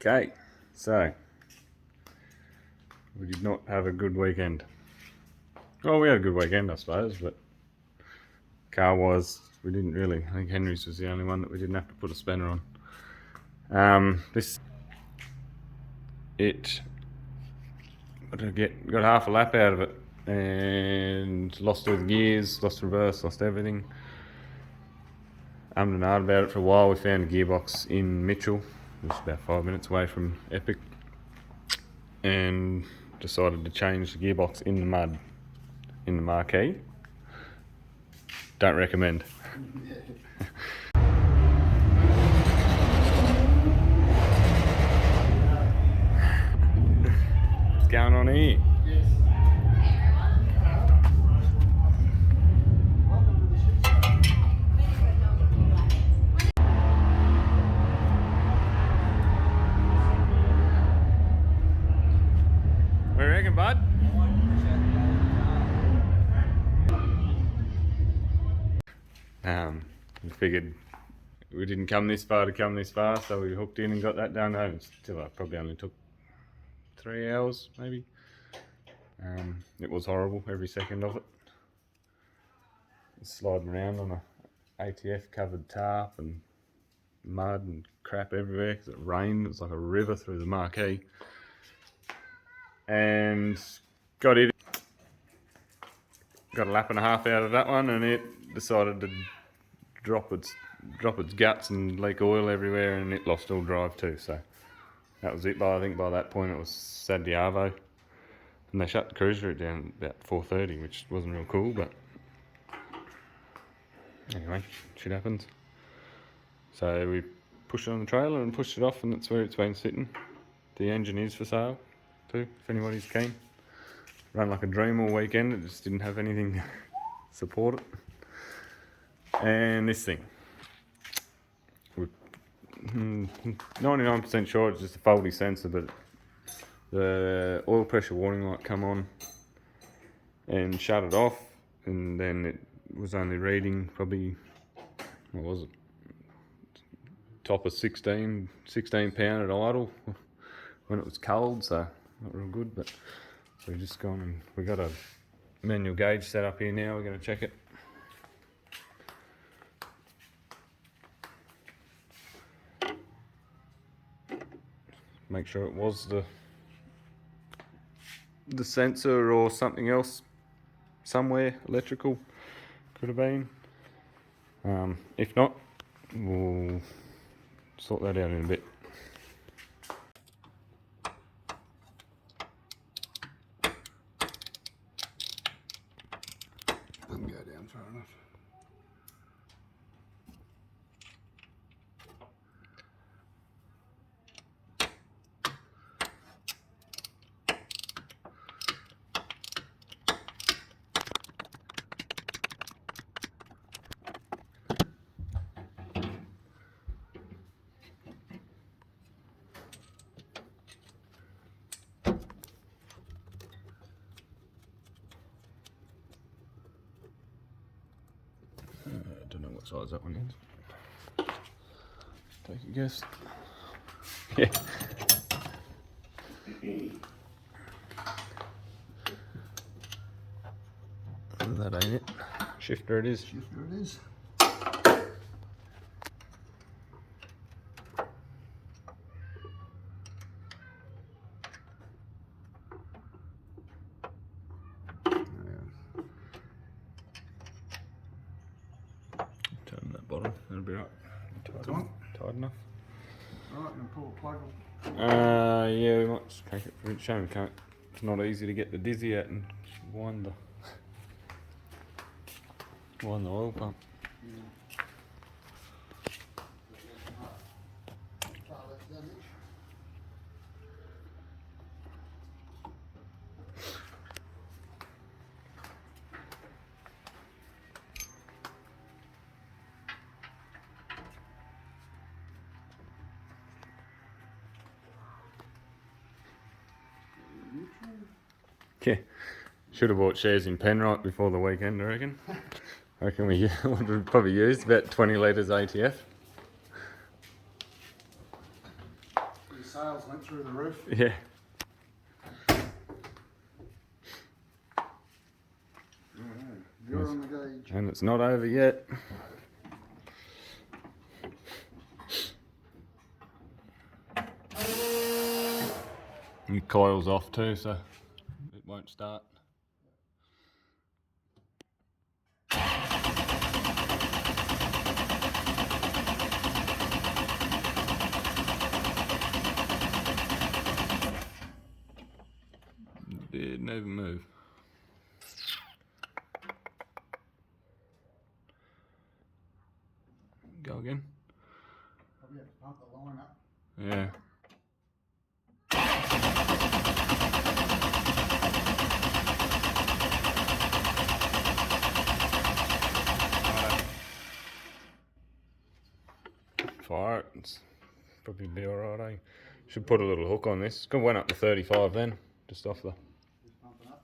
Okay, so we did not have a good weekend. Well, we had a good weekend, I suppose, but car-wise, we didn't really. I think Henry's was the only one that we didn't have to put a spanner on. Got half a lap out of it and lost all the gears, lost reverse, lost everything. And ahed about it for a while. We found a gearbox in Mitchell, which is about 5 minutes away from Epic, and decided to change the gearbox in the mud, in the marquee. Don't recommend. What's going on here? What do you reckon, bud? We figured we didn't come this far to come this far, so we hooked in and got that done home. Still, it probably only took 3 hours, maybe. It was horrible, every second of it. Sliding around on a ATF covered tarp and mud and crap everywhere because it rained. It was like a river through the marquee. And got a lap and a half out of that one, and it decided to drop its guts and leak oil everywhere, and it lost all drive too. So that was it. But I think by that point it was Saturday Arvo, and they shut the cruise route down about 4:30, which wasn't real cool. But anyway, shit happens. So we pushed it on the trailer and pushed it off, and that's where it's been sitting. The engine is for sale too, if anybody's keen. Run like a dream all weekend. It just didn't have anything to support it. And this thing, we're 99% sure it's just a faulty sensor, but the oil pressure warning light come on and shut it off, and then it was only reading probably, what was it, top of 16 pound at idle when it was cold, so not real good. But so we've just gone and we got a manual gauge set up here now. We're going to check it. Make sure it was the sensor or something else somewhere, electrical, could have been. If not, we'll sort that out in a bit. Doesn't go down far enough. I don't know what size that one is. Take a guess. Yeah. That ain't it. Shifter it is. Shifter it is. Turn that bottom. That'll be right. Tight enough. Alright, and pull the plug off. Yeah, we might just crank it for each shame. It's not easy to get the dizzy out and wind the oil pump. Yeah, should have bought shares in Penrite before the weekend, I reckon. I reckon we would probably used about 20 litres ATF. sales went through the roof. Yeah. You're on the gauge. And it's not over yet. Your coil's off too, so it won't start. Did never move. Go again. Probably have to pump the line up. Yeah. Fire it. It's probably be alright, eh? Should put a little hook on this. It went up to 35 then, just off the. Just pump it up.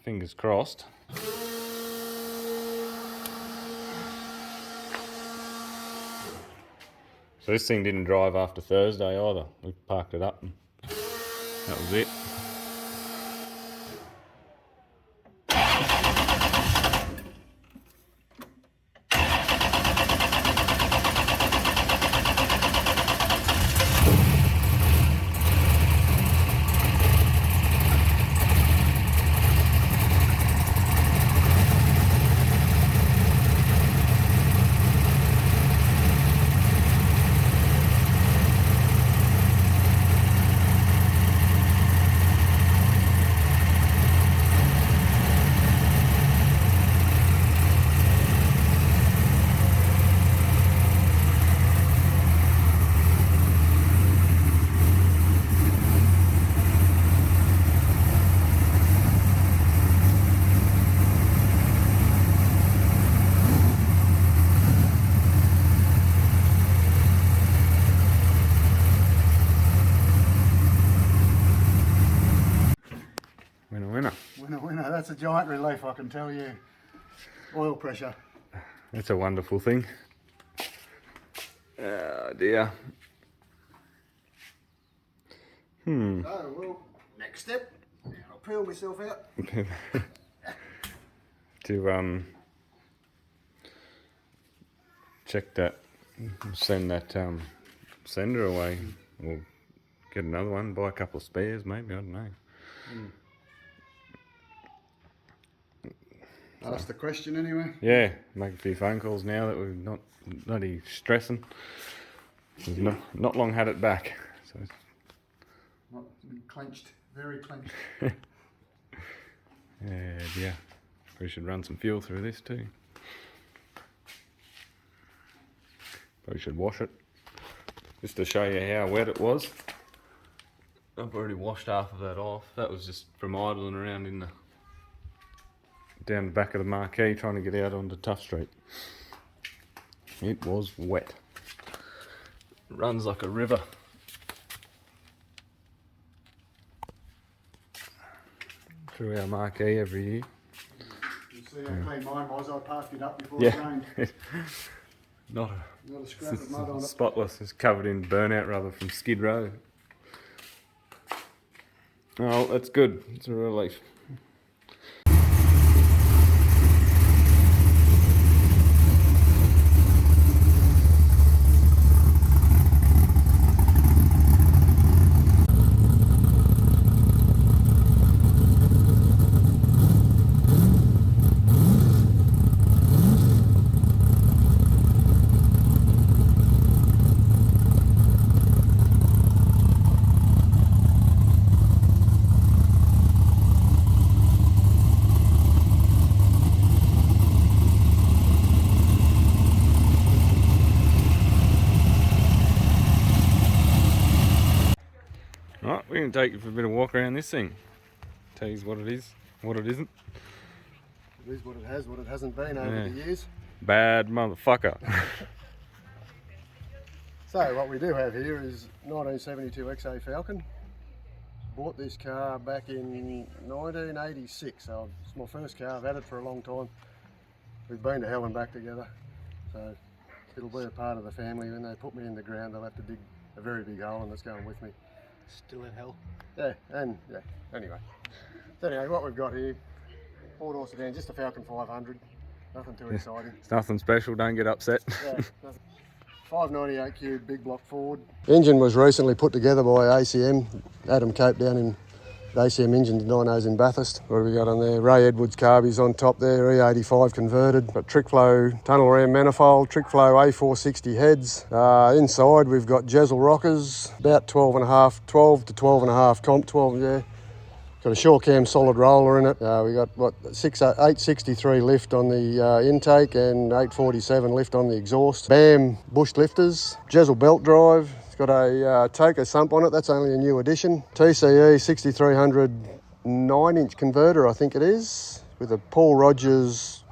Fingers crossed. So this thing didn't drive after Thursday either. We parked it up and that was it. Winner. Winner. That's a giant relief, I can tell you. Oil pressure. That's a wonderful thing. Oh dear. Oh, well, next step. I'll peel myself out. To check that, send that sender away, or get another one, buy a couple of spares maybe, I don't know. Ask the question anyway. Yeah, make a few phone calls now that we're not bloody stressing. We've not long had it back, so Not clenched, very clenched. yeah, we should run some fuel through this too. Probably should wash it just to show you how wet it was. I've already washed half of that off. That was just from idling around in the down the back of the marquee trying to get out onto Tough Street. It was wet. It runs like a river. Through our marquee every year. You see how clean mine was? I parked it up before Yeah. it rained. Not Not a scrap of mud on it. spotless. It's covered in burnout rubber from Skid Row. Oh, that's good. It's a relief. Right, we're going to take you for a bit of walk around this thing. Tell you what it is, what it isn't. It is what it has, what it hasn't been over the years. Bad motherfucker. So what we do have here is 1972 XA Falcon. Bought this car back in 1986, so it's my first car. I've had it for a long time. we've been to hell and back together, so it'll be a part of the family. When they put me in the ground, they'll have to dig a very big hole, and that's going with me. Still in hell. Yeah, and yeah, anyway. So anyway, what we've got here, 4-door sedan, just a Falcon 500, nothing too exciting. It's nothing special, don't get upset. Yeah, 598 cube big block Ford. Engine was recently put together by ACM, Adam Cope down in ACM Engine Dynos in Bathurst. What have we got on there? Ray Edwards carbies on top there, E85 converted. Got trick flow tunnel ram manifold, trick flow A460 heads. Inside we've got Jezel rockers, about 12 to 12.5 comp, 12, yeah. Got a shore cam solid roller in it. We got 863 lift on the intake and 847 lift on the exhaust. BAM bush lifters, Jezel belt drive. It's got a Toka sump on it. That's only a new addition. TCE 6300 9-inch converter, I think it is, with a Paul Rogers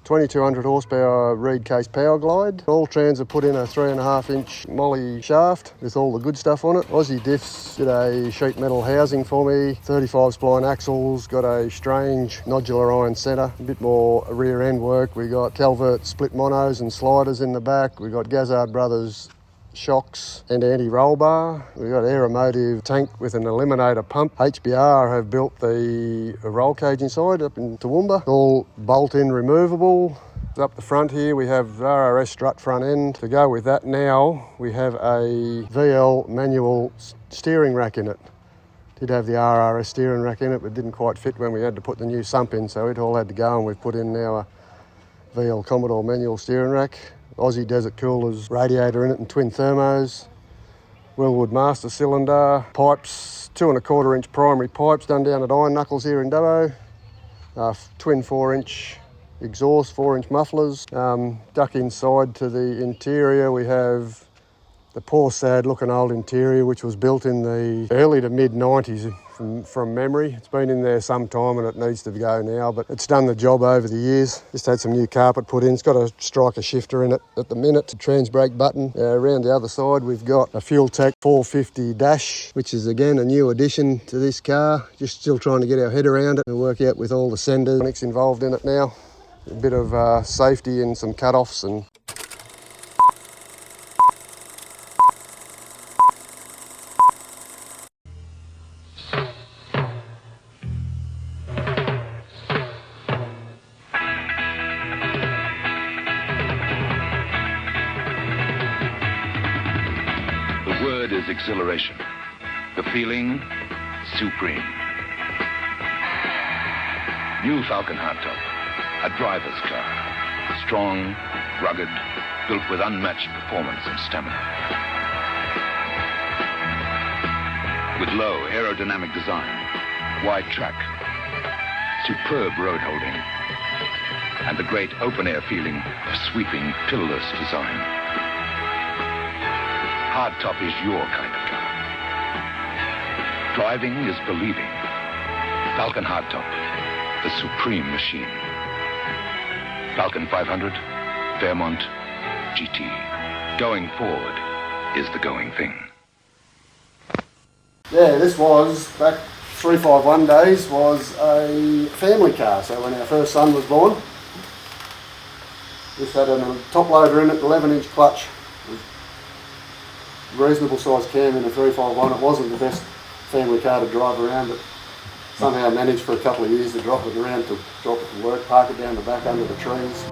2200 horsepower reed case power glide. All trans have put in a 3.5-inch molly shaft with all the good stuff on it. Aussie Diffs did a sheet metal housing for me, 35 spline axles, got a strange nodular iron centre, a bit more rear end work. We got Calvert split monos and sliders in the back. We got Gazzard Brothers shocks and anti-roll bar. We've got Aeromotive tank with an eliminator pump. HBR have built the roll cage inside up in Toowoomba. All bolt-in removable. Up the front here we have RRS strut front end. To go with that now we have a VL manual steering rack in it. Did have the RRS steering rack in it but didn't quite fit when we had to put the new sump in, so it all had to go, and we've put in now a VL Commodore manual steering rack. Aussie Desert Coolers radiator in it and twin thermos. Wellwood master cylinder. Pipes, 2.25-inch primary pipes done down at Iron Knuckles here in Dubbo. Twin 4-inch exhaust, 4-inch mufflers. Duck inside to the interior, we have the poor sad looking old interior which was built in the early to mid 90s from memory. It's been in there some time and it needs to go now, but it's done the job over the years. Just had some new carpet put in. It's got a striker shifter in it at the minute, a trans brake button. Around the other side we've got a Fuel Tech 450 dash, which is again a new addition to this car. Just still trying to get our head around it and work out with all the senders involved in it now. A bit of safety and some cut-offs and exhilaration. The feeling, supreme. New Falcon hardtop, a driver's car. Strong, rugged, built with unmatched performance and stamina. With low aerodynamic design, wide track, superb road holding, and the great open-air feeling of sweeping, pillarless design. Hardtop is your kind of car. Driving is believing. Falcon Hardtop, the supreme machine. Falcon 500, Fairmont, GT. Going forward is the going thing. Yeah, this was, back 351 days, was a family car. So when our first son was born, this had a top loader in it, 11-inch clutch. Reasonable sized cam in a 351. It wasn't the best family car to drive around, but somehow managed for a couple of years to drop it around, to drop it to work, park it down the back under the trees.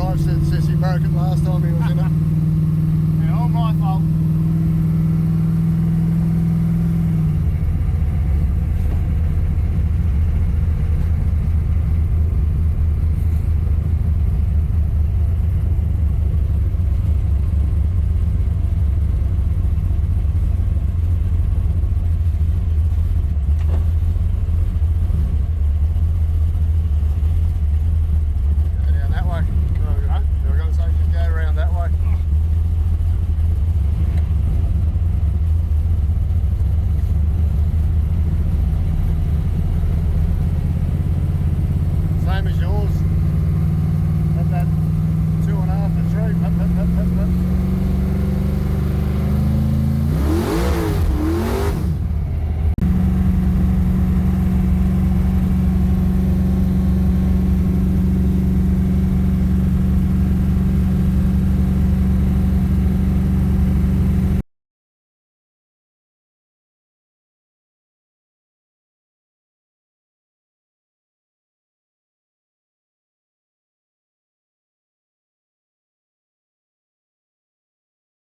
drive said Sissy broke it last time he was in it. Yeah, all my fault.